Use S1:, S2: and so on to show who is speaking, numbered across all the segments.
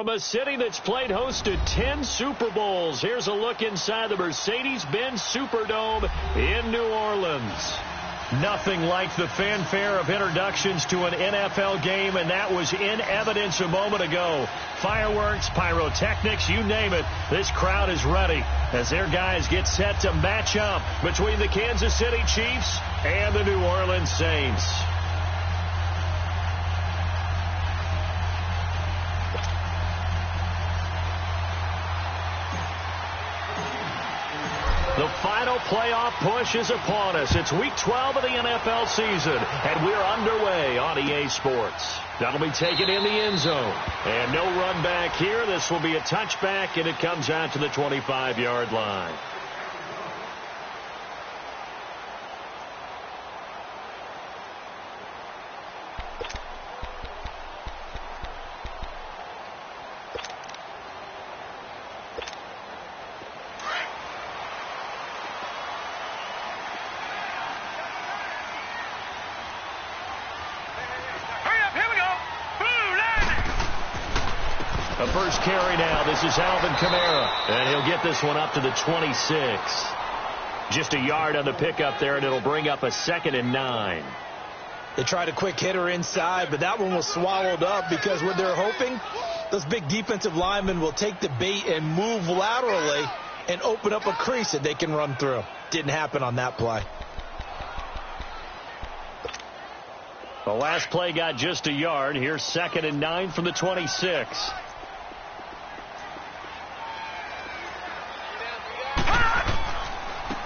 S1: From a city that's played host to 10 Super Bowls, here's a look inside the Mercedes-Benz Superdome in New Orleans. Nothing like the fanfare of introductions to an NFL game, and that was in evidence a moment ago. Fireworks, pyrotechnics, you name it. This crowd is ready as their guys get set to match up between the Kansas City Chiefs and the New Orleans Saints. The final playoff push is upon us. It's Week 12 of the NFL season, and we're underway on EA Sports. That'll be taken in the end zone. And no run back here. This will be a touchback, and it comes out to the 25-yard line. A first carry now. This is Alvin Kamara. And he'll get this one up to the 26. Just a yard on the pickup there, and it'll bring up a 2nd and 9.
S2: They tried a quick hitter inside, but that one was swallowed up because what they're hoping, those big defensive linemen will take the bait and move laterally and open up a crease that they can run through. Didn't happen on that play.
S1: The last play got just a yard. Here's 2nd and 9 from the 26.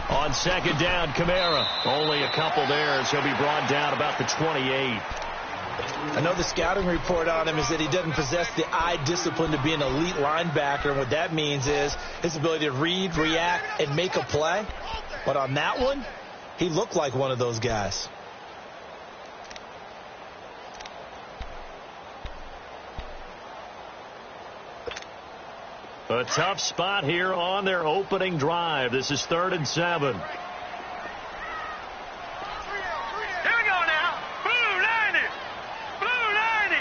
S1: On 2nd down, Kamara. Only a couple there, so he'll be brought down about the 28.
S2: I know the scouting report on him is that he doesn't possess the eye discipline to be an elite linebacker, and what that means is his ability to read, react, and make a play. But on that one, he looked like one of those guys.
S1: A tough spot here on their opening drive. This is 3rd and 7.
S3: Here we go now. Blue 90. Blue 90.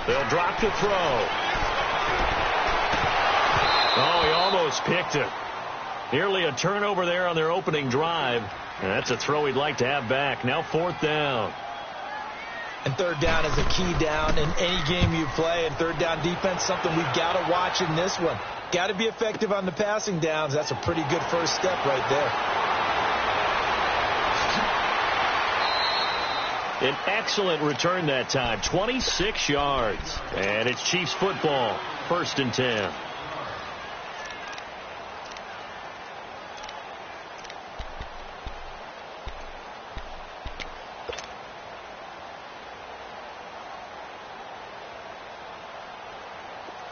S1: They'll drop the throw. Oh, he almost picked it. Nearly a turnover there on their opening drive. And that's a throw he'd like to have back. Now 4th down.
S2: And 3rd down is a key down in any game you play. And 3rd down defense, something we've got to watch in this one. Got to be effective on the passing downs. That's a pretty good first step right
S1: there. An excellent return that time. 26 yards. And it's Chiefs football. 1st and 10.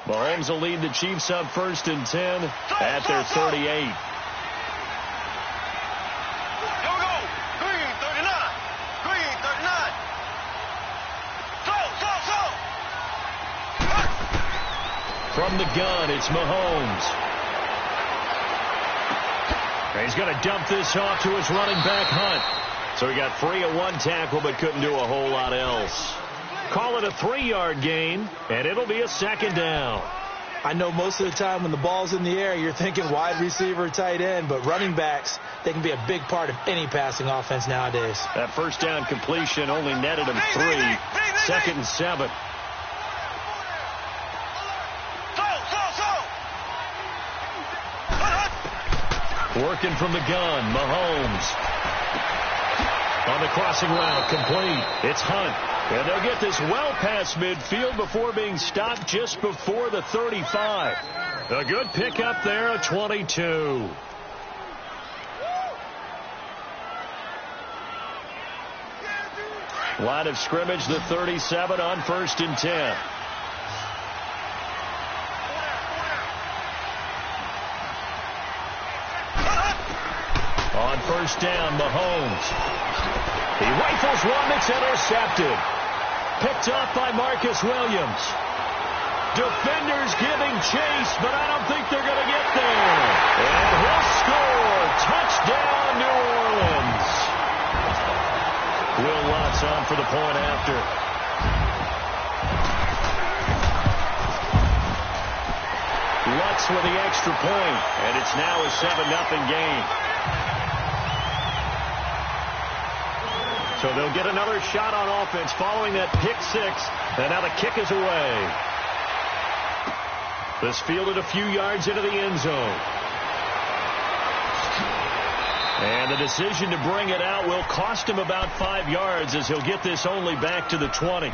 S1: Mahomes will lead the Chiefs up 1st and 10 at their 38.
S3: Here we go. Green 39. Green 39. So.
S1: From the gun, it's Mahomes. He's going to dump this off to his running back, Hunt. So he got free of one tackle but couldn't do a whole lot else. Call it a 3-yard gain, and it'll be a 2nd down.
S2: I know most of the time when the ball's in the air, you're thinking wide receiver, tight end, but running backs, they can be a big part of any passing offense nowadays.
S1: That 1st down completion only netted him 3. 2nd and 7. Working from the gun, Mahomes. On the crossing route, complete. It's Hunt. And they'll get this well past midfield before being stopped just before the 35. A good pickup there at 22. Line of scrimmage, the 37 on 1st and 10. On 1st down, Mahomes. He rifles one that's intercepted. Picked up by Marcus Williams. Defenders giving chase, but I don't think they're going to get there. And he'll score. Touchdown, New Orleans. Will Lutz on for the point after. Lutz with the extra point, and it's now a 7-0 game. So they'll get another shot on offense following that pick six, and now the kick is away. This fielded a few yards into the end zone. And the decision to bring it out will cost him about 5 yards as he'll get this only back to the 20.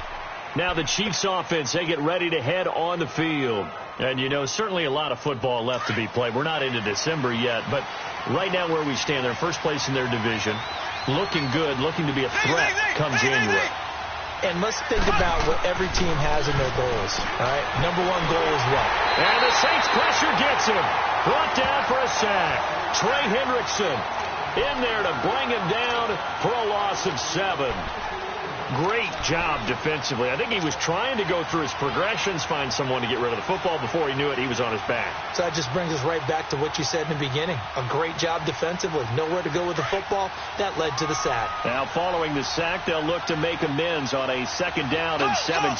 S1: Now the Chiefs offense, they get ready to head on the field. And, you know, certainly a lot of football left to be played. We're not into December yet, but right now where we stand, they're first place in their division. Looking good, looking to be a threat come January.
S2: And let's think about what every team has in their goals. All right, number one goal is what?
S1: And the Saints pressure gets him. Brought down for a sack. Trey Hendrickson in there to bring him down for a loss of 7. Great job defensively. I think he was trying to go through his progressions, find someone to get rid of the football. Before he knew it, he was on his back.
S2: So that just brings us right back to what you said in the beginning. A great job defensively. Nowhere to go with the football. That led to the sack.
S1: Now following the sack, they'll look to make amends on a 2nd down and 17.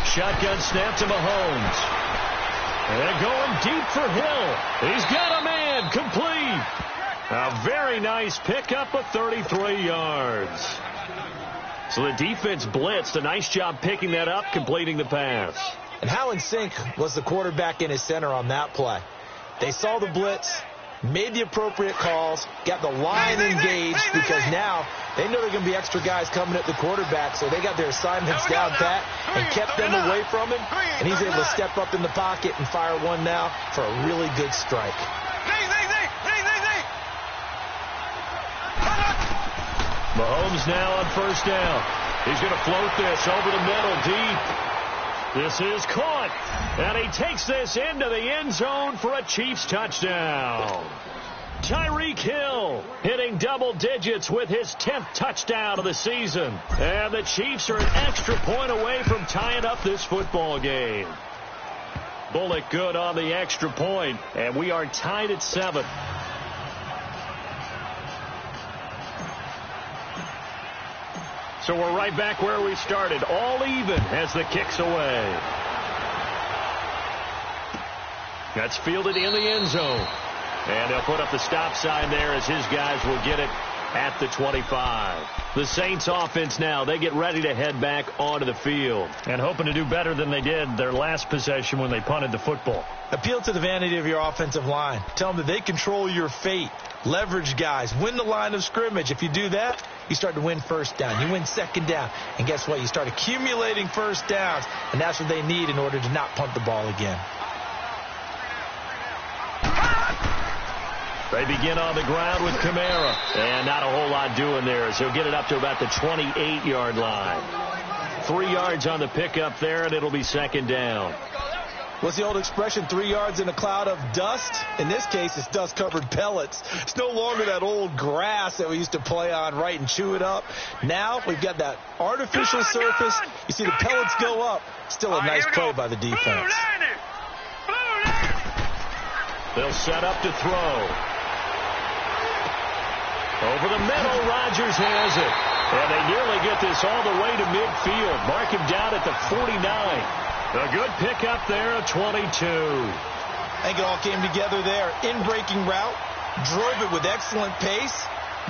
S1: Shotgun snap to Mahomes. And going deep for Hill. He's got a man complete. A very nice pickup of 33 yards. So the defense blitzed. A nice job picking that up, completing the pass.
S2: And how in sync was the quarterback in his center on that play? They saw the blitz, made the appropriate calls, got the line engaged because now they know they're going to be extra guys coming at the quarterback, so they got their assignments down pat and kept them away from him, and he's able to step up in the pocket and fire one now for a really good strike.
S1: Mahomes now on 1st down. He's going to float this over the middle deep. This is caught, and he takes this into the end zone for a Chiefs touchdown. Tyreek Hill hitting double digits with his 10th touchdown of the season. And the Chiefs are an extra point away from tying up this football game. Bullock good on the extra point, and we are tied at 7. So we're right back where we started, all even as the kick's away. That's fielded in the end zone. And they'll put up the stop sign there as his guys will get it at the 25. The Saints offense now, they get ready to head back onto the field. And hoping to do better than they did their last possession when they punted the football.
S2: Appeal to the vanity of your offensive line. Tell them that they control your fate. Leverage guys. Win the line of scrimmage. If you do that, you start to win 1st down. You win 2nd down. And guess what? You start accumulating 1st downs. And that's what they need in order to not punt the ball again.
S1: They begin on the ground with Kamara. And not a whole lot doing there as he'll get it up to about the 28-yard line. 3 yards on the pickup there, and it'll be 2nd down.
S2: What's the old expression, 3 yards in a cloud of dust? In this case, it's dust-covered pellets. It's no longer that old grass that we used to play on, right, and chew it up. Now we've got that artificial surface. You see the pellets go up. Still a nice play by the defense.
S1: They'll set up to throw. Over the middle, Rodgers has it. And they nearly get this all the way to midfield. Mark him down at the 49. A good pickup there at 22.
S2: I think it all came together there. In-breaking route, drove it with excellent pace.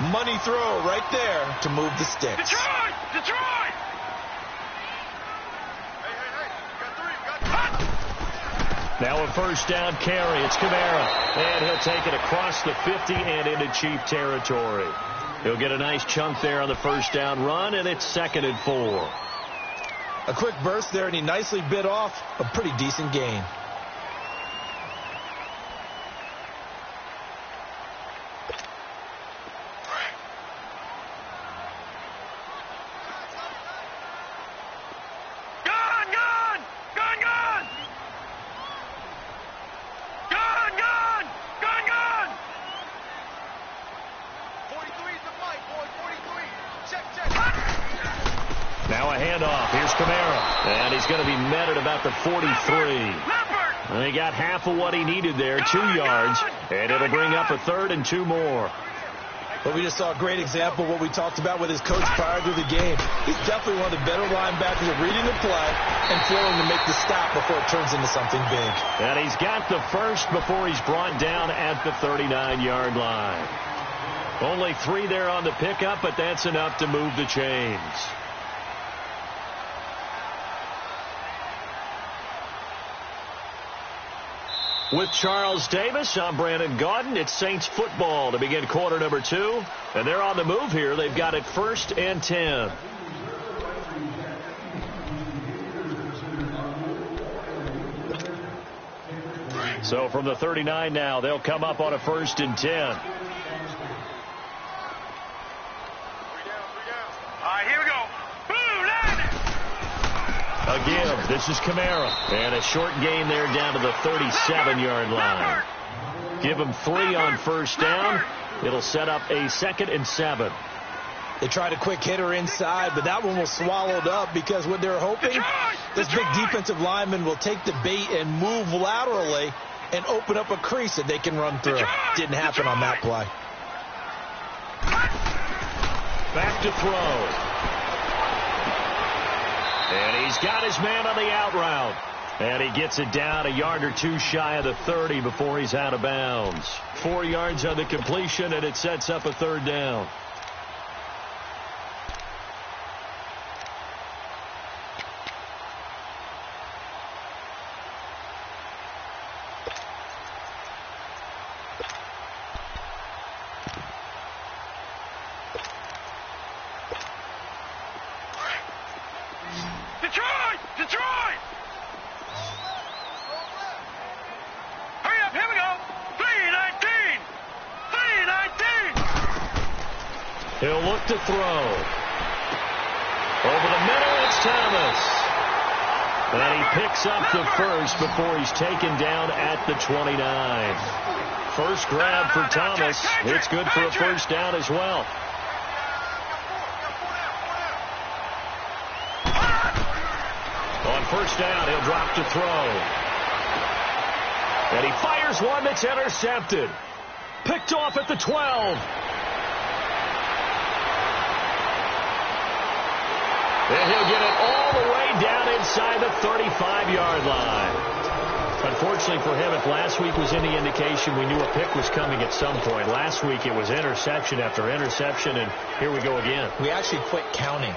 S2: Money throw right there to move the sticks.
S3: Detroit! Detroit!
S1: Now a 1st down carry. It's Kamara. And he'll take it across the 50 and into Chief territory. He'll get a nice chunk there on the 1st down run, and it's 2nd and 4.
S2: A quick burst there, and he nicely bit off a pretty decent gain.
S1: Now a handoff. Here's Kamara. And he's going to be met at about the 43. And he got half of what he needed there, 2 yards. And it'll bring up a 3rd and 2 more.
S2: But we just saw a great example of what we talked about with his coach prior to the game. He's definitely one of the better linebackers at reading the play and feeling to make the stop before it turns into something big.
S1: And he's got the first before he's brought down at the 39-yard line. Only 3 there on the pickup, but that's enough to move the chains. With Charles Davis, I'm Brandon Gaudin. It's Saints football to begin quarter number 2. And they're on the move here. They've got it 1st and 10. So from the 39 now, they'll come up on a 1st and 10.
S3: All right, here we go. Boom, landed.
S1: Again, this is Kamara. And a short gain there down to the 37-yard line. Give him 3 on 1st down. It'll set up a 2nd and 7.
S2: They tried a quick hitter inside, but that one was swallowed up because what they're hoping, this big defensive lineman will take the bait and move laterally and open up a crease that they can run through. Didn't happen on that play.
S1: Back to throw. And he's got his man on the out route. And he gets it down a yard or 2 shy of the 30 before he's out of bounds. 4 yards on the completion, and it sets up a 3rd down.
S3: Detroit! Hurry up, here we go. 3-19. 3-19.
S1: He'll look to throw. Over the middle, it's Thomas. And he picks up the first before he's taken down at the 29. First grab for Thomas. It's good for a 1st down as well. On 1st down, he'll drop to throw. And he fires one that's intercepted. Picked off at the 12. And he'll get it all the way down inside the 35-yard line. Unfortunately for him, if last week was any indication, we knew a pick was coming at some point. Last week it was interception after interception, and here we go again.
S2: We actually quit counting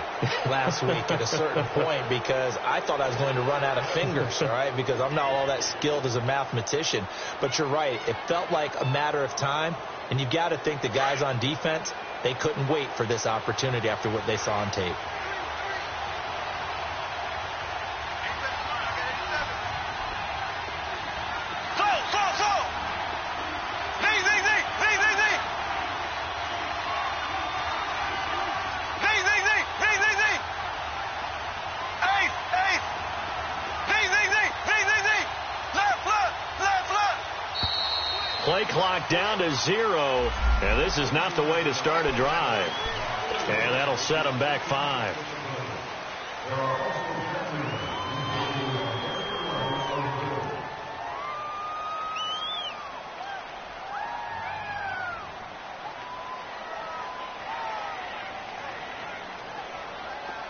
S2: last week at a certain point because I thought I was going to run out of fingers, all right, because I'm not all that skilled as a mathematician. But you're right. It felt like a matter of time, and you've got to think the guys on defense, they couldn't wait for this opportunity after what they saw on tape.
S1: Play clock down to 0, and this is not the way to start a drive. And that'll set them back 5.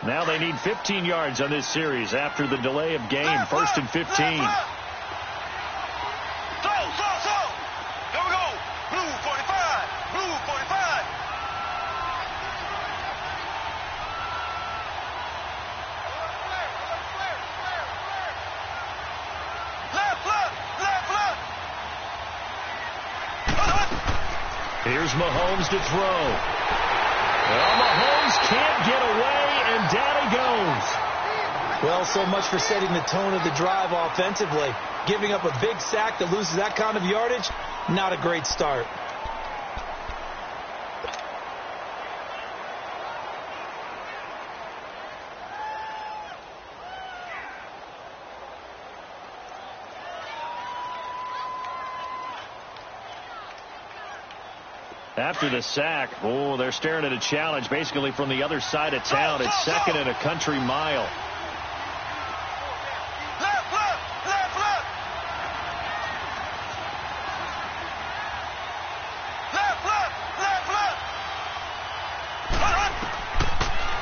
S1: Now they need 15 yards on this series after the delay of game. 1st and 15. Here's Mahomes to throw. Well, Mahomes can't get away, and down he goes.
S2: Well, so much for setting the tone of the drive offensively. Giving up a big sack that loses that kind of yardage, not a great start.
S1: After the sack, they're staring at a challenge basically from the other side of town. It's 2nd and a country mile.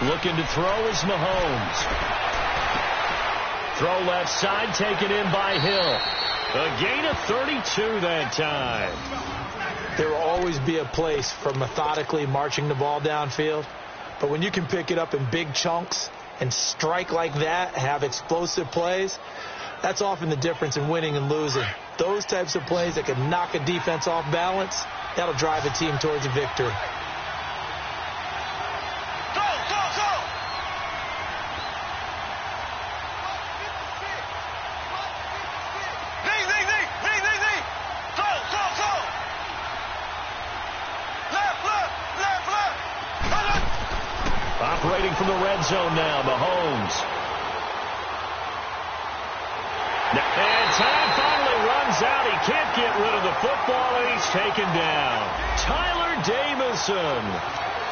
S1: Looking to throw is Mahomes. Throw left side, taken in by Hill. A gain of 32 that time.
S2: There will always be a place for methodically marching the ball downfield. But when you can pick it up in big chunks and strike like that, have explosive plays, that's often the difference in winning and losing. Those types of plays that can knock a defense off balance, that'll drive a team towards a victory.
S1: Operating from the red zone now, Mahomes. And time finally runs out. He can't get rid of the football, and he's taken down. Tyler Davison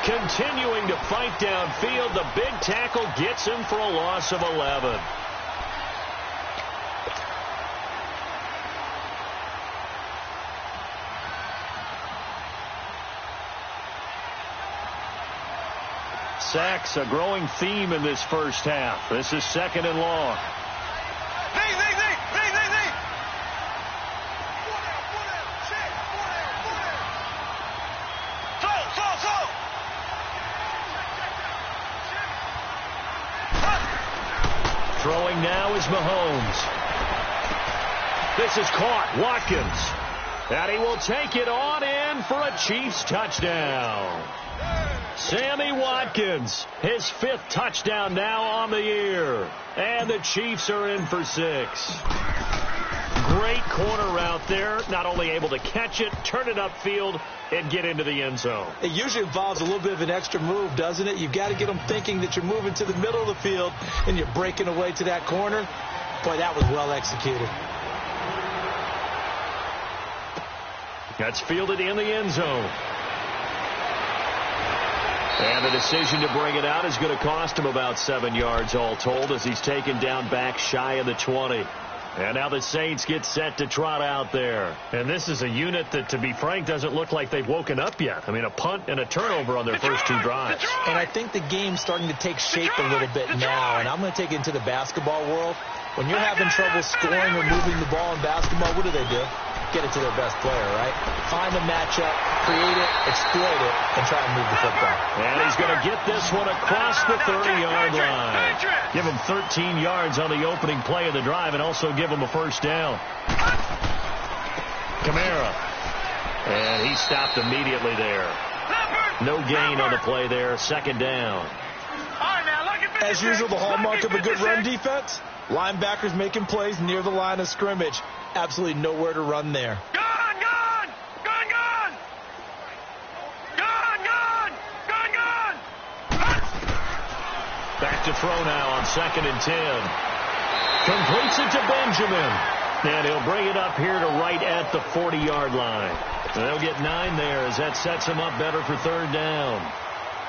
S1: continuing to fight downfield. The big tackle gets him for a loss of 11. Sacks, a growing theme in this first half. This is second and long. Throwing now is Mahomes. This is caught. Watkins. And he will take it on in for a Chiefs touchdown. Sammy Watkins, his 5th touchdown now on the year. And the Chiefs are in for 6. Great corner route there. Not only able to catch it, turn it upfield, and get into the end zone.
S2: It usually involves a little bit of an extra move, doesn't it? You've got to get them thinking that you're moving to the middle of the field and you're breaking away to that corner. Boy, that was well executed.
S1: That's fielded in the end zone. And the decision to bring it out is going to cost him about 7 yards all told as he's taken down back shy of the 20. And now the Saints get set to trot out there. And this is a unit that, to be frank, doesn't look like they've woken up yet. I mean, a punt and a turnover on their first 2 drives.
S2: And I think the game's starting to take shape a little bit now. And I'm going to take it into the basketball world. When you're having trouble scoring or moving the ball in basketball, what do? Get it to their best player, right? Find a matchup, create it, exploit it, and try and move the football.
S1: And he's going to get this one across the 30-yard line. Give him 13 yards on the opening play of the drive and also give him a first down. Kamara. And he stopped immediately there. No gain on the play there. Second down.
S2: As usual, the hallmark of a good run defense, linebackers making plays near the line of scrimmage. Absolutely nowhere to run there.
S1: Back to throw now on 2nd and 10. Completes it to Benjamin. And he'll bring it up here to right at the 40-yard line. They'll get 9 there as that sets him up better for 3rd down.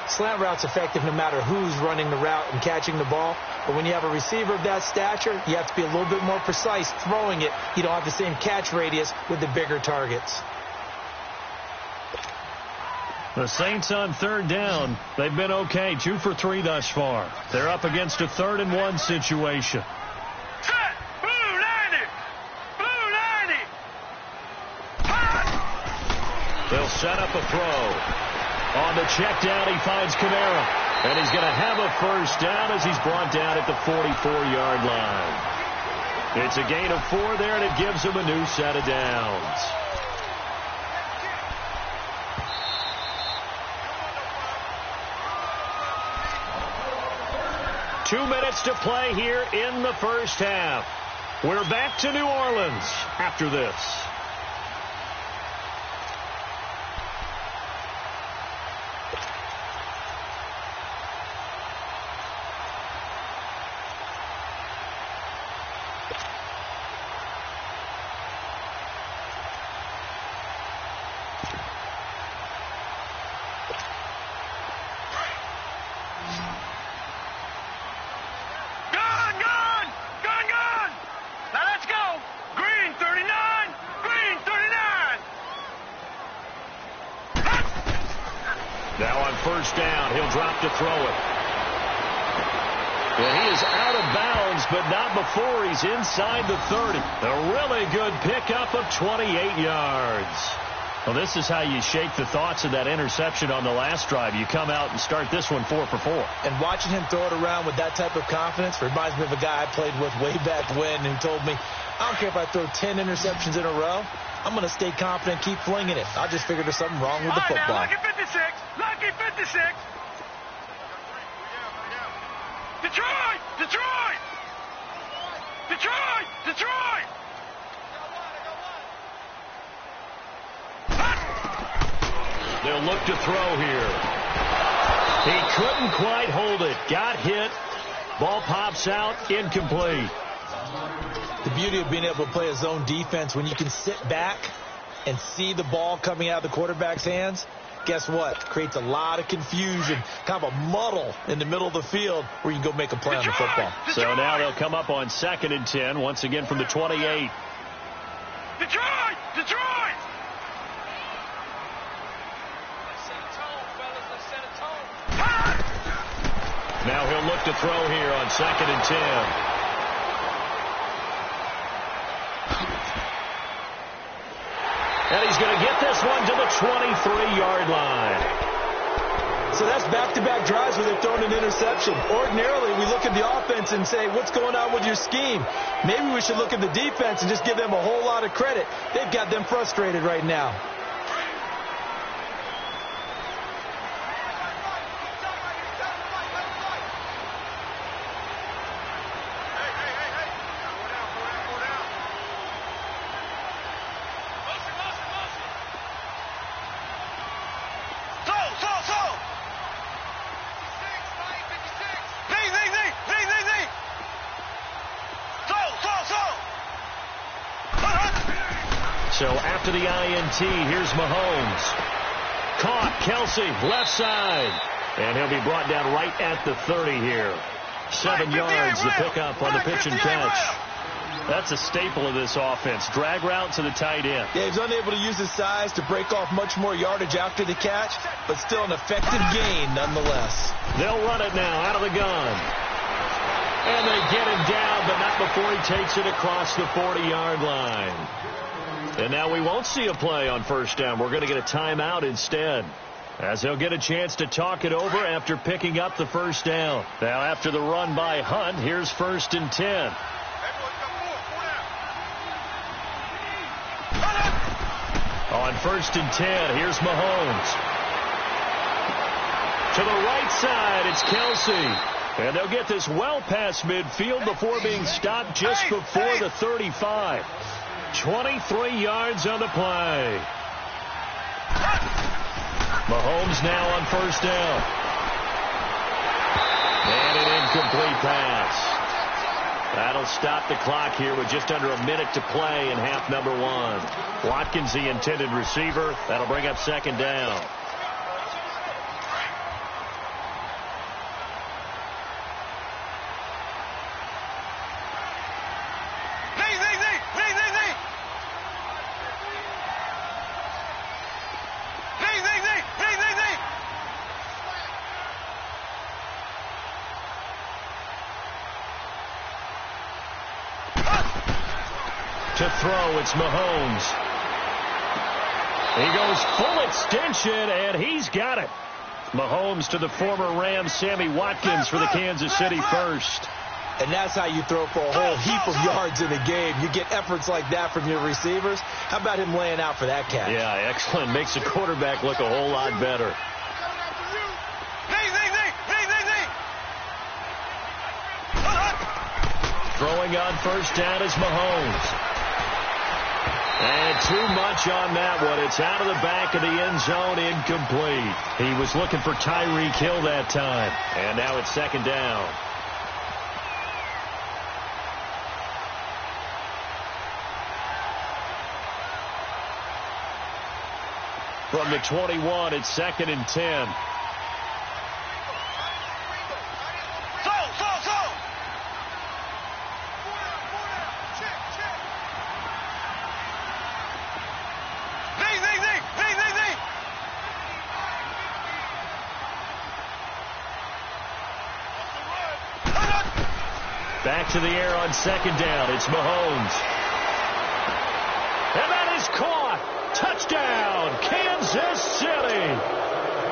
S2: Slant route's effective no matter who's running the route and catching the ball. But when you have a receiver of that stature, you have to be a little bit more precise throwing it. You don't have the same catch radius with the bigger targets.
S1: The Saints on 3rd down. They've been okay. 2 for 3 thus far. They're up against a 3rd and 1 situation. They'll set up a throw. On the check down, he finds Kamara. And he's going to have a first down as he's brought down at the 44-yard line. It's a gain of 4 there, and it gives him a new set of downs. Two minutes to play here in the first half. We're back to New Orleans after this. Now on first down, he'll drop to throw it. And he is out of bounds, but not before he's inside the 30. A really good pickup of 28 yards. Well, this is how you shake the thoughts of that interception on the last drive. You come out and start this one 4 for 4.
S2: And watching him throw it around with that type of confidence reminds me of a guy I played with way back when who told me, I don't care if I throw 10 interceptions in a row. I'm going to stay confident, keep flinging it. I just figured there's something wrong with the football.
S3: Lucky 56. Lucky 56. Detroit! Detroit! Detroit! Detroit!
S1: They'll look to throw here. He couldn't quite hold it. Got hit. Ball pops out. Incomplete.
S2: The beauty of being able to play a zone defense when you can sit back and see the ball coming out of the quarterback's hands, guess what? Creates a lot of confusion, kind of a muddle in the middle of the field where you can go make a play on the football.
S1: So now they'll come up on 2nd and 10, once again from the 28.
S3: Detroit! Detroit!
S1: Now he'll look to throw here on 2nd and 10. And he's going to get this one to the 23-yard line.
S2: So that's back-to-back drives where they've thrown an interception. Ordinarily, we look at the offense and say, what's going on with your scheme? Maybe we should look at the defense and just give them a whole lot of credit. They've got them frustrated right now.
S1: So after the INT, here's Mahomes. Caught. Kelsey, left side. And he'll be brought down right at the 30 here. 7 yards, the pickup on the pitch and catch. That's a staple of this offense. Drag route to the tight end.
S2: Yeah, he's unable to use his size to break off much more yardage after the catch, but still an effective gain nonetheless.
S1: They'll run it now out of the gun. And they get him down, but not before he takes it across the 40-yard line. And now we won't see a play on first down. We're going to get a timeout instead, as they'll get a chance to talk it over after picking up the first down. Now after the run by Hunt, here's 1st and 10. On 1st and 10, here's Mahomes. To the right side, it's Kelsey. And they'll get this well past midfield before being stopped just before the 35. 23 yards on the play. Mahomes now on first down. And an incomplete pass. That'll stop the clock here with just under a minute to play in half number 1. Watkins, the intended receiver. That'll bring up 2nd down. To throw, it's Mahomes. He goes full extension, and he's got it. Mahomes to the former Rams, Sammy Watkins, for the Kansas City first.
S2: And that's how you throw for a whole heap of yards in a game. You get efforts like that from your receivers. How about him laying out for that catch?
S1: Yeah, excellent. Makes the quarterback look a whole lot better. Throwing on first down is Mahomes. And too much on that one. It's out of the back of the end zone, incomplete. He was looking for Tyreek Hill that time. And now it's 2nd down. From the 21, it's 2nd and 10. Back to the air on second down. It's Mahomes. And that is caught. Touchdown, Kansas City.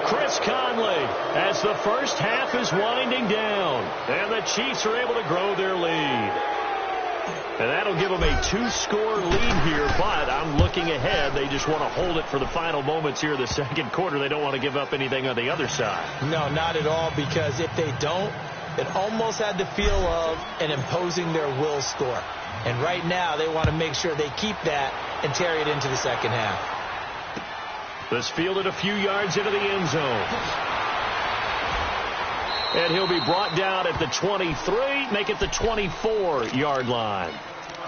S1: Chris Conley, as the first half is winding down, and the Chiefs are able to grow their lead. And that'll give them a 2-score lead here, but I'm looking ahead. They just want to hold it for the final moments here in the second quarter. They don't want to give up anything on the other side.
S2: No, not at all, because if they don't, it almost had the feel of an imposing their will score. And right now, they want to make sure they keep that and carry it into the second half.
S1: This fielded a few yards into the end zone. And he'll be brought down at the 23, make it the 24-yard line.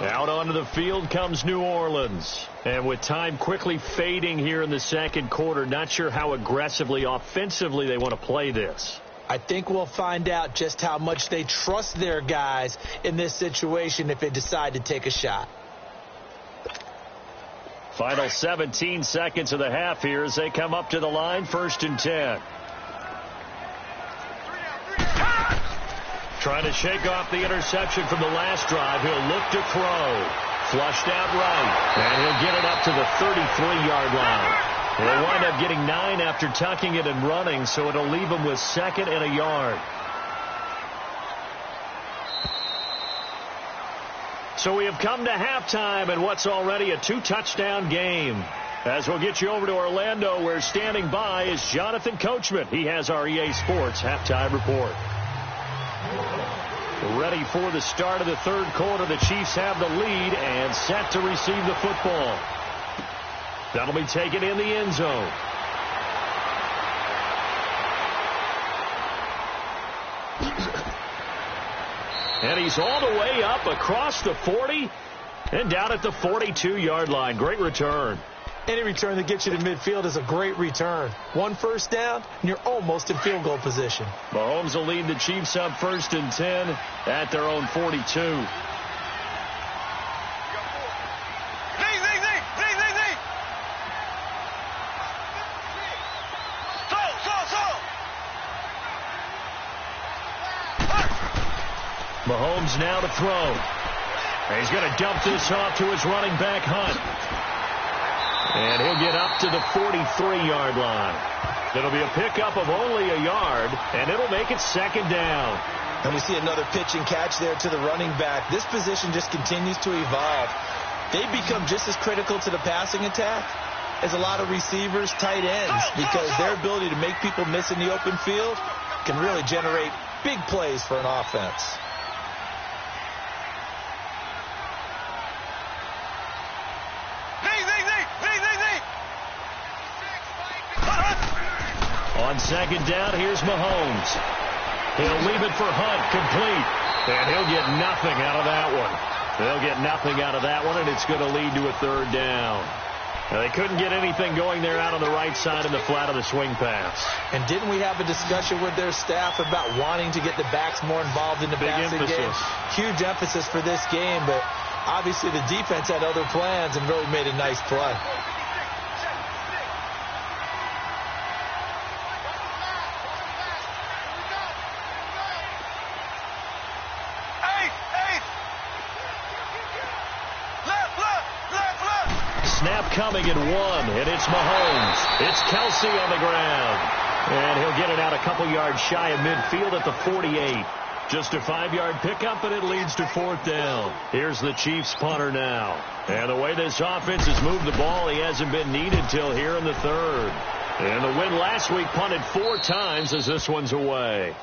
S1: Out onto the field comes New Orleans. And with time quickly fading here in the second quarter, not sure how aggressively, offensively they want to play this.
S2: I think we'll find out just how much they trust their guys in this situation if they decide to take a shot.
S1: Final 17 seconds of the half here as they come up to the line, 1st and 10. Trying to shake off the interception from the last drive. He'll look to throw. Flushed out right. And he'll get it up to the 33-yard line. He'll wind up getting 9 after tucking it and running, so it'll leave him with 2nd and a yard. So we have come to halftime in what's already a 2-touchdown game. As we'll get you over to Orlando, where standing by is Jonathan Coachman. He has our EA Sports halftime report. Ready for the start of the third quarter. The Chiefs have the lead and set to receive the football. That'll be taken in the end zone. And he's all the way up across the 40 and down at the 42-yard line. Great return.
S2: Any return that gets you to midfield is a great return. 1 first down, and you're almost in field goal position.
S1: Mahomes will lead the Chiefs up 1st and 10 at their own 42. Mahomes now to throw. And he's going to dump this off to his running back, Hunt. And he'll get up to the 43-yard line. It'll be a pickup of only a yard, and it'll make it 2nd down.
S2: And we see another pitch and catch there to the running back. This position just continues to evolve. They become just as critical to the passing attack as a lot of receivers, tight ends, because their ability to make people miss in the open field can really generate big plays for an offense.
S1: On 2nd down, here's Mahomes. He'll leave it for Hunt, complete. And he'll get nothing out of that one. They'll get nothing out of that one, and it's going to lead to a 3rd down. Now, they couldn't get anything going there out on the right side in the flat of the swing pass.
S2: And didn't we have a discussion with their staff about wanting to get the backs more involved in the passing game? Huge emphasis for this game, but obviously the defense had other plans and really made a nice play.
S1: Snap coming at 1, and it's Mahomes. It's Kelsey on the ground. And he'll get it out a couple yards shy of midfield at the 48. Just a 5-yard pickup, and it leads to 4th down. Here's the Chiefs punter now. And the way this offense has moved the ball, he hasn't been needed till here in the 3rd. And the win last week punted 4 times as this one's away.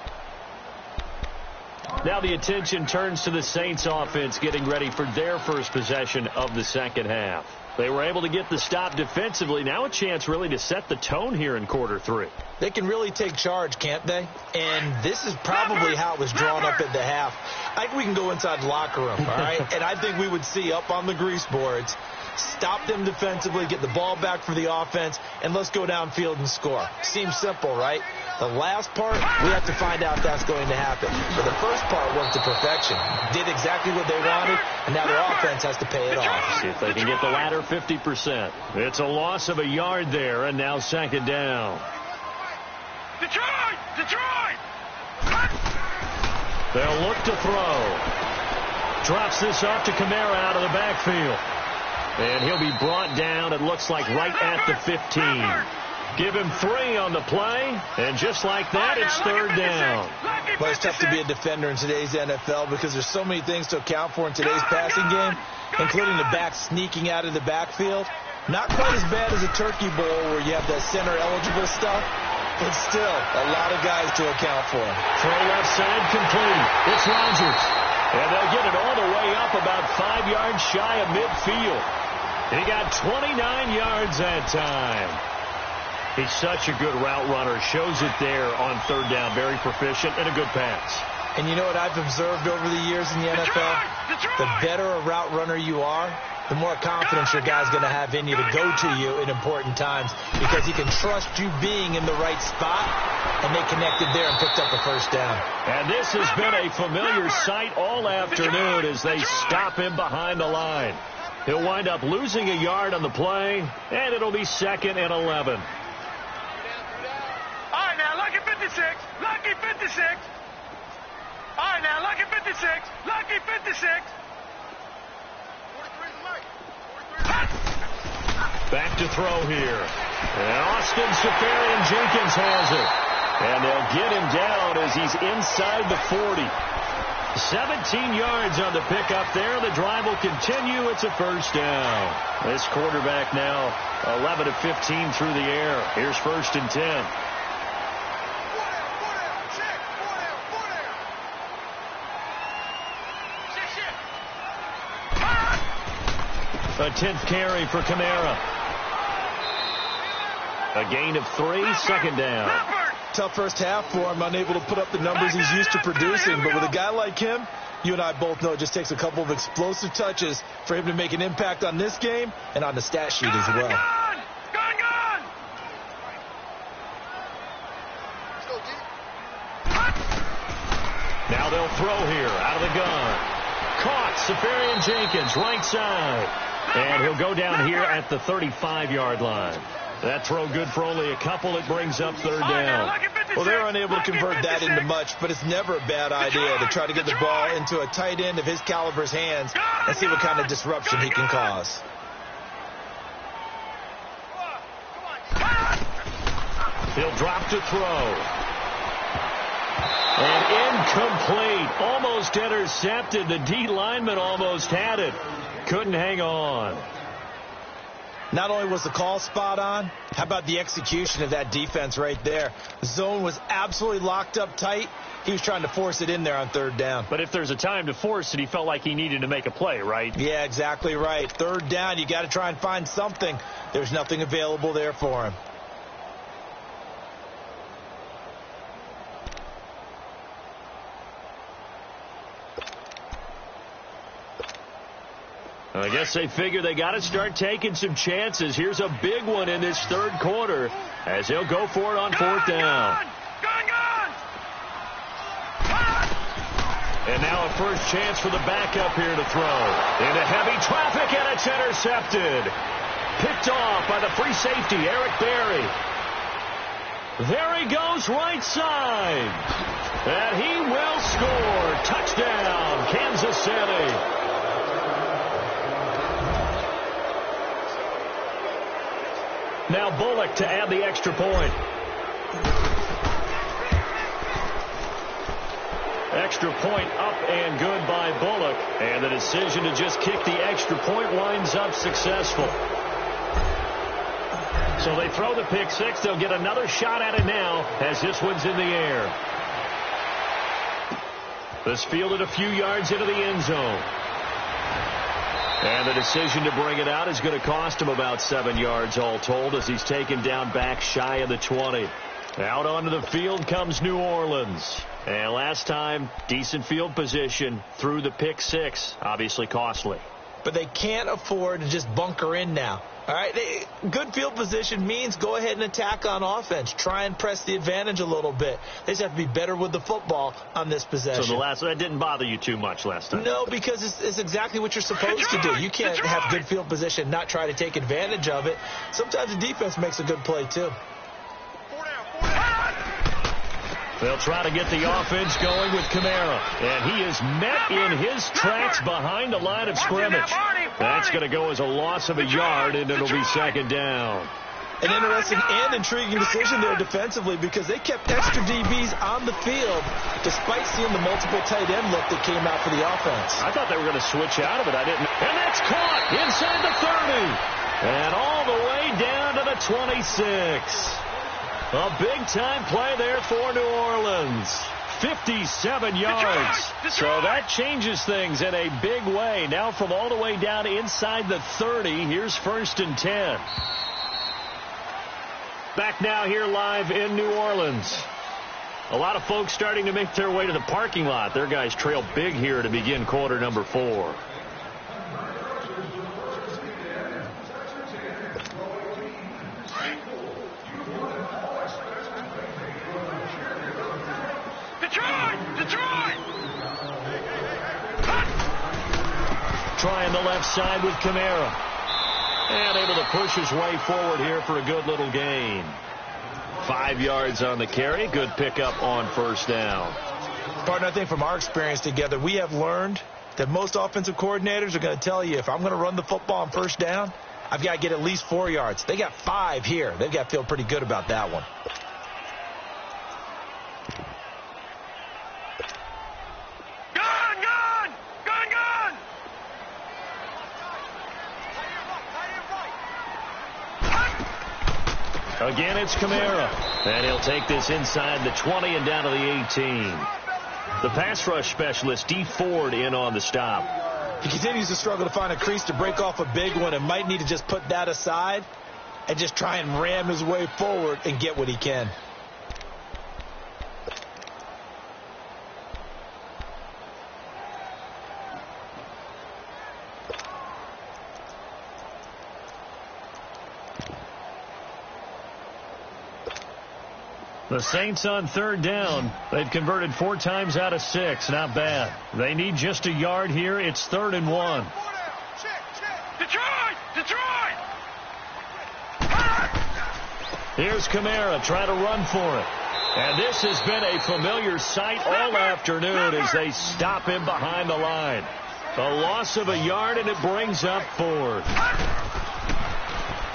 S1: Now the attention turns to the Saints offense getting ready for their first possession of the second half. They were able to get the stop defensively. Now a chance really to set the tone here in quarter 3.
S2: They can really take charge, can't they? And this is probably how it was drawn up at the half. I think we can go inside the locker room, all right? And I think we would see up on the grease boards, stop them defensively, get the ball back for the offense, and let's go downfield and score. Seems simple, right? The last part, we have to find out if that's going to happen. But the first part worked to perfection. Did exactly what they wanted, and now their offense has to pay it off.
S1: See if they can get the latter 50%. It's a loss of a yard there, and now 2nd down.
S3: Detroit! Detroit!
S1: They'll look to throw. Drops this off to Kamara out of the backfield. And he'll be brought down, it looks like, right at the 15. Give him 3 on the play, and just like that, it's third down.
S2: Well, it's tough to be a defender in today's NFL because there's so many things to account for in today's passing game, including the back sneaking out of the backfield. Not quite as bad as a turkey bowl where you have that center-eligible stuff, but still a lot of guys to account for.
S1: Throw left side complete. It's Rodgers. And they'll get it all the way up about 5 yards shy of midfield. He got 29 yards that time. He's such a good route runner. Shows it there on third down. Very proficient and a good pass.
S2: And you know what I've observed over the years in the NFL? The better a route runner you are, the more confidence your guy's going to have in you to go to you in important times because he can trust you being in the right spot, and they connected there and picked up a first down.
S1: And this has been a familiar sight all afternoon as they stop him behind the line. He'll wind up losing a yard on the play, and it'll be 2nd and 11.
S3: All right, now, lucky 56. Lucky 56. All right, now, lucky 56. Lucky 56.
S1: Back to throw here. And Austin Seferian-Jenkins has it. And they'll get him down as he's inside the 40. 17 yards on the pickup there. The drive will continue. It's a first down. This quarterback now 11 of 15 through the air. Here's 1st and 10. A 10th carry for Kamara. A gain of 3, 2nd down.
S2: Tough first half for him, unable to put up the numbers he's used to producing. But with a guy like him, you and I both know it just takes a couple of explosive touches for him to make an impact on this game and on the stat sheet as well.
S3: Gone!
S1: Now they'll throw here out of the gun. Caught. Seferian-Jenkins, right side. And he'll go down here at the 35-yard line. That throw good for only a couple. It brings up third down.
S2: Well, they're unable to convert that into much, but it's never a bad idea to try to get the ball into a tight end of his caliber's hands and see what kind of disruption he can cause.
S1: He'll drop to throw. And incomplete. Almost intercepted. The D lineman almost had it. Couldn't hang on.
S2: Not only was the call spot on, how about the execution of that defense right there? The zone was absolutely locked up tight. He was trying to force it in there on third down.
S1: But if there's a time to force it, he felt like he needed to make a play, right?
S2: Yeah, exactly right. Third down, you got to try and find something. There's nothing available there for him.
S1: I guess they figure they got to start taking some chances. Here's a big one in this third quarter as they'll go for it on 4th down.
S3: Gone!
S1: And now a first chance for the backup here to throw. Into heavy traffic, and it's intercepted. Picked off by the free safety, Eric Berry. There he goes right side. And he will score. Touchdown, Kansas City. Now Bullock to add the extra point. Extra point up and good by Bullock. And the decision to just kick the extra point winds up successful. So they throw the pick six. They'll get another shot at it now as this one's in the air. This fielded a few yards into the end zone. And the decision to bring it out is going to cost him about 7 yards all told as he's taken down back shy of the 20. Out onto the field comes New Orleans. And last time, decent field position through the pick six. Obviously costly.
S2: But they can't afford to just bunker in now. All right, good field position means go ahead and attack on offense. Try and press the advantage a little bit. They just have to be better with the football on this possession.
S1: So that didn't bother you too much last time?
S2: No, because it's exactly what you're supposed to do. You can't have good field position and not try to take advantage of it. Sometimes the defense makes a good play, too.
S1: They'll try to get the offense going with Kamara. And he is met in his tracks behind the line of scrimmage. That's going to go as a loss of a yard, and it'll be second down.
S2: An interesting and intriguing decision there defensively, because they kept extra DBs on the field despite seeing the multiple tight end look that came out for the offense.
S1: I thought they were going to switch out of it. I didn't. And that's caught inside the 30. And all the way down to the 26. A big-time play there for New Orleans. 57 yards. So that changes things in a big way. Now from all the way down inside the 30, here's 1st and 10. Back now here live in New Orleans. A lot of folks starting to make their way to the parking lot. Their guys trail big here to begin quarter number 4.
S3: Detroit!
S1: Trying the left side with Kamara. And able to push his way forward here for a good little gain. 5 yards on the carry. Good pickup on 1st down.
S2: Partner, I think from our experience together, we have learned that most offensive coordinators are going to tell you, if I'm going to run the football on 1st down, I've got to get at least 4 yards. They got 5 here. They've got to feel pretty good about that one.
S1: Again, it's Kamara. And he'll take this inside the 20 and down to the 18. The pass rush specialist, D. Ford, in on the stop.
S2: He continues to struggle to find a crease to break off a big one, and might need to just put that aside and just try and ram his way forward and get what he can.
S1: The Saints on 3rd down. They've converted 4 times out of 6. Not bad. They need just a yard here. It's 3rd and 1.
S3: Detroit!
S1: Here's Kamara trying to run for it. And this has been a familiar sight all afternoon as they stop him behind the line. A loss of a yard, and it brings up 4th.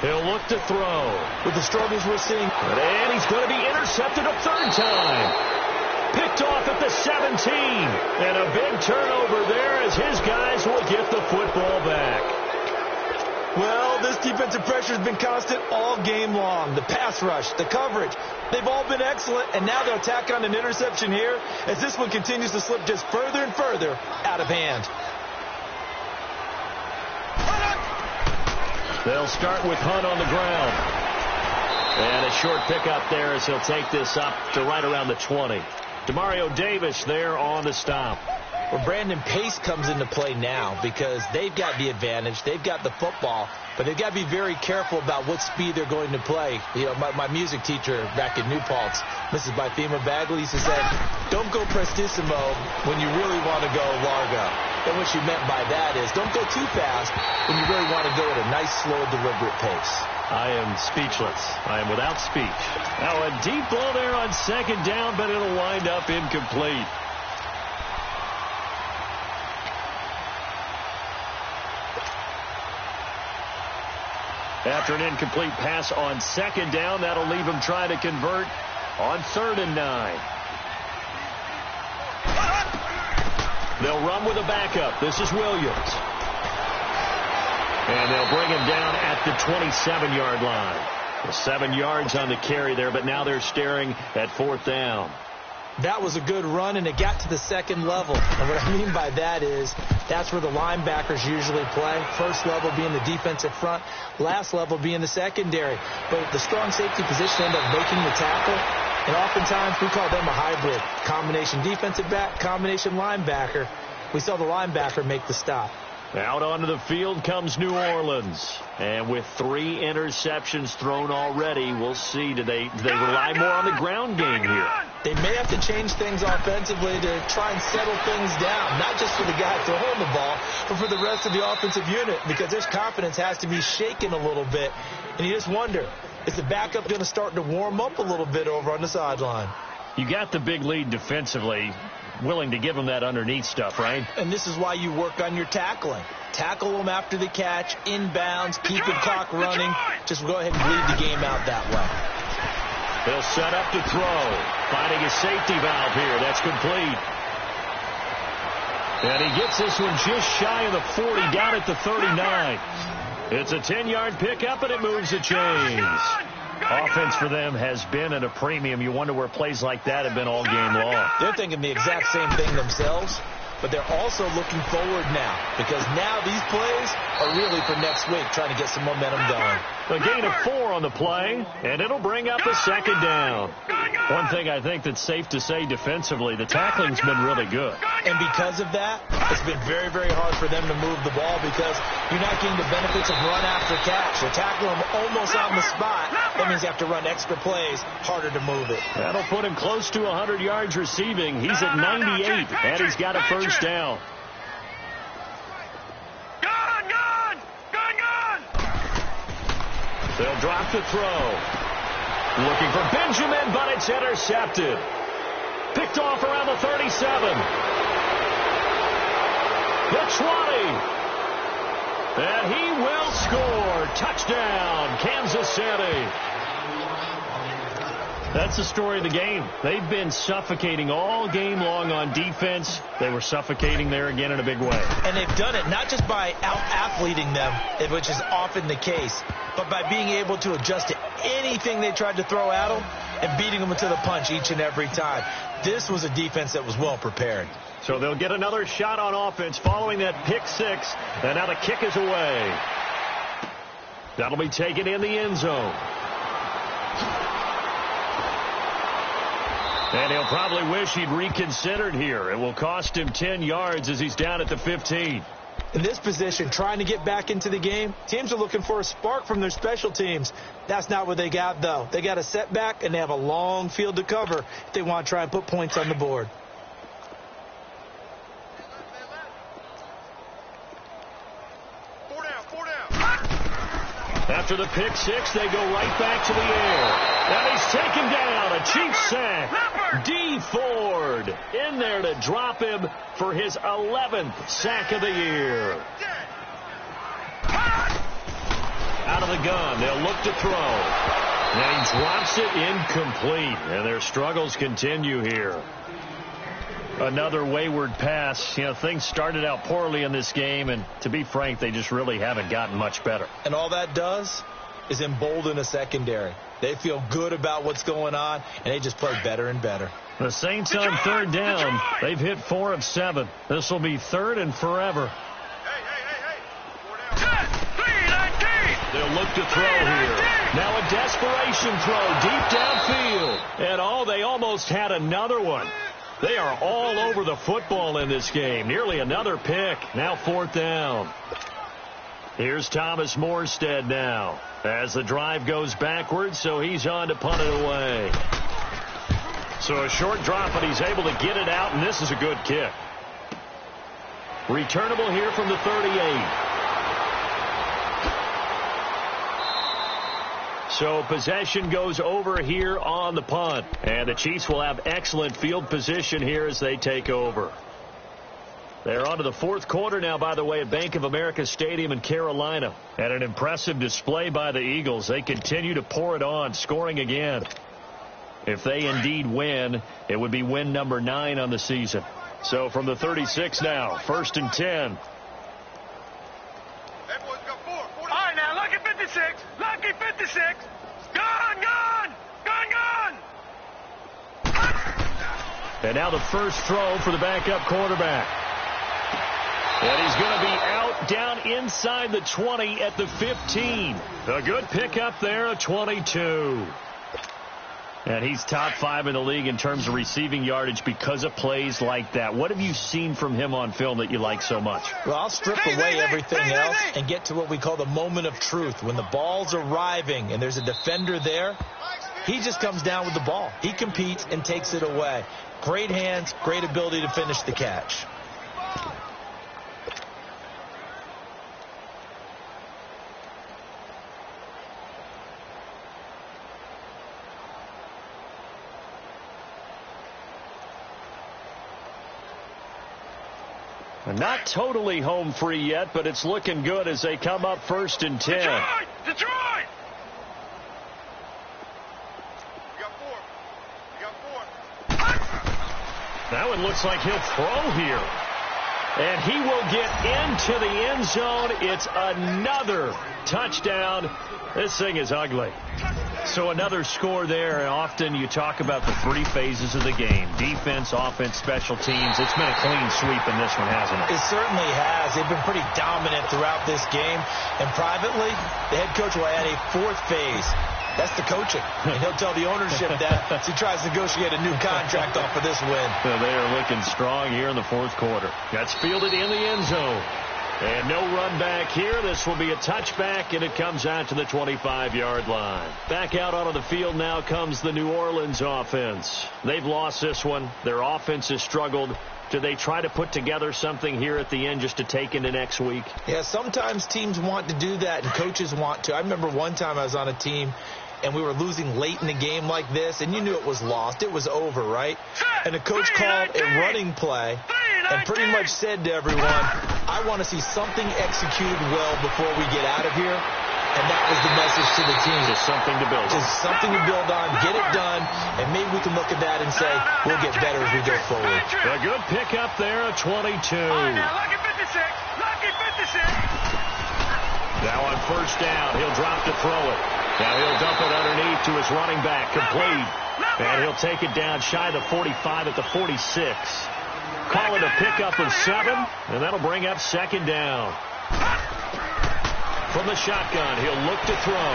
S1: He'll look to throw.
S2: With the struggles we're seeing.
S1: And he's going to be intercepted a 3rd time. Picked off at the 17. And a big turnover there as his guys will get the football back.
S2: Well, this defensive pressure has been constant all game long. The pass rush, the coverage, they've all been excellent. And now they'll tack on an interception here as this one continues to slip just further and further out of hand.
S1: They'll start with Hunt on the ground. And a short pickup there as he'll take this up to right around the 20. Demario Davis there on the stop.
S2: Well, Brandon, pace comes into play now because they've got the advantage. They've got the football, but they've got to be very careful about what speed they're going to play. You know, my music teacher back in New Paltz, Mrs. Bythema Bagley, used to say, don't go prestissimo when you really want to go largo. And what she meant by that is don't go too fast when you really want to go at a nice, slow, deliberate pace.
S1: I am speechless. I am without speech. Now a deep ball there on 2nd down, but it'll wind up incomplete. After an incomplete pass on 2nd down, that'll leave him trying to convert on 3rd and 9. They'll run with a backup. This is Williams. And they'll bring him down at the 27-yard line. 7 yards on the carry there, but now they're staring at 4th down.
S2: That was a good run, and it got to the 2nd level. And what I mean by that is that's where the linebackers usually play. First level being the defensive front, last level being the secondary. But the strong safety position ended up making the tackle. And oftentimes we call them a hybrid. Combination defensive back, combination linebacker. We saw the linebacker make the stop.
S1: Out onto the field comes New Orleans. And with 3 interceptions thrown already, we'll see. Do they rely more on the ground game here?
S2: They may have to change things offensively to try and settle things down. Not just for the guy throwing the ball, but for the rest of the offensive unit. Because their confidence has to be shaken a little bit. And you just wonder, is the backup going to start to warm up a little bit over on the sideline?
S1: You got the big lead defensively, willing to give them that underneath stuff, right?
S2: And this is why you work on your tackling. Tackle them after the catch, inbounds, keep the clock running. Just go ahead and bleed the game out that way.
S1: They'll set up to throw. Finding a safety valve here. That's complete. And he gets this one just shy of the 40, down at the 39. It's a 10-yard pickup, and it moves the chains. Offense for them has been at a premium. You wonder where plays like that have been all game long.
S2: They're thinking the exact same thing themselves, but they're also looking forward now, because now these plays are really for next week, trying to get some momentum going.
S1: A gain of 4 on the play, and it'll bring up a second down. One thing I think that's safe to say defensively, the tackling's been really good.
S2: And because of that, it's been very, very hard for them to move the ball, because you're not getting the benefits of run after catch. You're tackling them almost on the spot. That means you have to run extra plays, harder to move it.
S1: That'll put him close to 100 yards receiving. He's at 98, and he's got a first down. They'll drop the throw. Looking for Benjamin, but it's intercepted. Picked off around the 37. The 20. And he will score. Touchdown, Kansas City. That's the story of the game. They've been suffocating all game long on defense. They were suffocating there again in a big way.
S2: And they've done it not just by out-athleting them, which is often the case, but by being able to adjust to anything they tried to throw at them and beating them to the punch each and every time. This was a defense that was well prepared.
S1: So they'll get another shot on offense following that pick six. And now the kick is away. That'll be taken in the end zone. And he'll probably wish he'd reconsidered here. It will cost him 10 yards as he's down at the 15.
S2: In this position, trying to get back into the game, teams are looking for a spark from their special teams. That's not what they got, though. They got a setback, and they have a long field to cover if they want to try and put points on the board.
S1: After the pick six, they go right back to the air. And he's taken down. A cheap sack. D. Ford in there to drop him for his 11th sack of the year. Out of the gun. They'll look to throw. And he drops it incomplete. And their struggles continue here. Another wayward pass. You know, things started out poorly in this game, and to be frank, they just really haven't gotten much better.
S2: And all that does is embolden a secondary. They feel good about what's going on, and they just play better and better.
S1: The Saints on third down. They've hit 4 of 7. This will be third and forever. They'll look to throw here. Now a desperation throw deep downfield. And they almost had another one. They are all over the football in this game. Nearly another pick. Now 4th down. Here's Thomas Morstead now as the drive goes backwards, so he's on to punt it away. So a short drop, but he's able to get it out, and this is a good kick. Returnable here from the 38. So possession goes over here on the punt. And the Chiefs will have excellent field position here as they take over. They're on to the 4th quarter now, by the way, at Bank of America Stadium in Carolina. And an impressive display by the Eagles. They continue to pour it on, scoring again. If they indeed win, it would be win number 9 on the season. So from the 36 now, 1st and 10.
S3: All right, now, lucky 56. Lucky 56. Gone.
S1: And now the first throw for the backup quarterback. And he's going to be out down inside the 20 at the 15. A good pickup there, a 22. And he's top 5 in the league in terms of receiving yardage because of plays like that. What have you seen from him on film that you like so much?
S2: Well, I'll strip away everything else and get to what we call the moment of truth. When the ball's arriving and there's a defender there, he just comes down with the ball. He competes and takes it away. Great hands, great ability to finish the catch.
S1: Not totally home free yet, but it's looking good as they come up 1st and 10.
S3: Detroit!
S1: Now it looks like he'll throw here. And he will get into the end zone. It's another touchdown. This thing is ugly. So another score there. And often you talk about the 3 phases of the game. Defense, offense, special teams. It's been a clean sweep in this one, hasn't it?
S2: It certainly has. They've been pretty dominant throughout this game. And privately, the head coach will add a 4th phase. That's the coaching. And he'll tell the ownership that as he tries to negotiate a new contract off of this win.
S1: Well, they are looking strong here in the 4th quarter. That's fielded in the end zone. And no run back here. This will be a touchback, and it comes out to the 25-yard line. Back out onto the field now comes the New Orleans offense. They've lost this one. Their offense has struggled. Do they try to put together something here at the end just to take into next week?
S2: Yeah, sometimes teams want to do that, and coaches want to. I remember one time I was on a team, and we were losing late in the game like this, and you knew it was lost. It was over, right? And the coach called a running play and pretty much said to everyone, I want to see something executed well before we get out of here. And that was the message to the team.
S1: Just something to build on.
S2: Just something to build on, get it done, and maybe we can look at that and say we'll get better as we go forward.
S1: A good pickup there at 22.
S3: Now, lucky 56. Lucky 56.
S1: Now on 1st down, he'll drop to throw it. Now he'll dump it underneath to his running back, complete. And he'll take it down shy of the 45 at the 46. Call it a pickup of 7, and that'll bring up 2nd down. From the shotgun, he'll look to throw.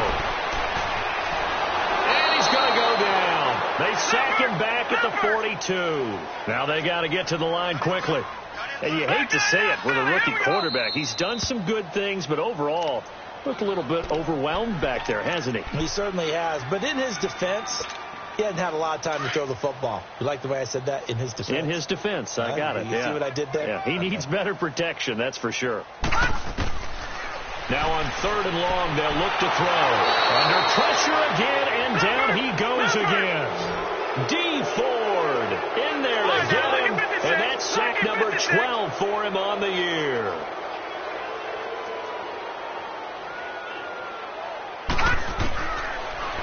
S1: And he's going to go down. They sack him back at the 42. Now they got to get to the line quickly. And you hate to say it with a rookie quarterback. He's done some good things, but overall, looked a little bit overwhelmed back there, hasn't he?
S2: He certainly has. But in his defense, he hasn't had a lot of time to throw the football. You like the way I said that? In his defense.
S1: In his defense. I got it.
S2: You see what I did there?
S1: Yeah, he needs better protection, that's for sure. Now on 3rd and long, they'll look to throw. Under pressure again, and down he goes again. D. Ford in there to get him, and that's sack number 12 for him on the year.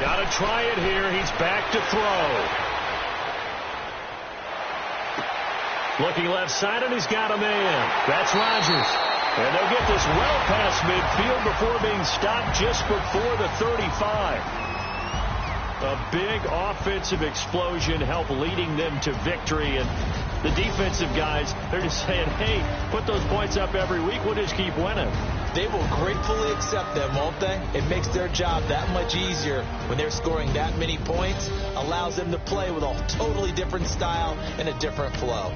S1: Got to try it here. He's back to throw. Looking left side, and he's got a man. That's Rodgers. And they'll get this well past midfield before being stopped just before the 35. A big offensive explosion helped leading them to victory. And the defensive guys, they're just saying, hey, put those points up every week. We'll just keep winning.
S2: They will gratefully accept them, won't they? It makes their job that much easier when they're scoring that many points. Allows them to play with a totally different style and a different flow.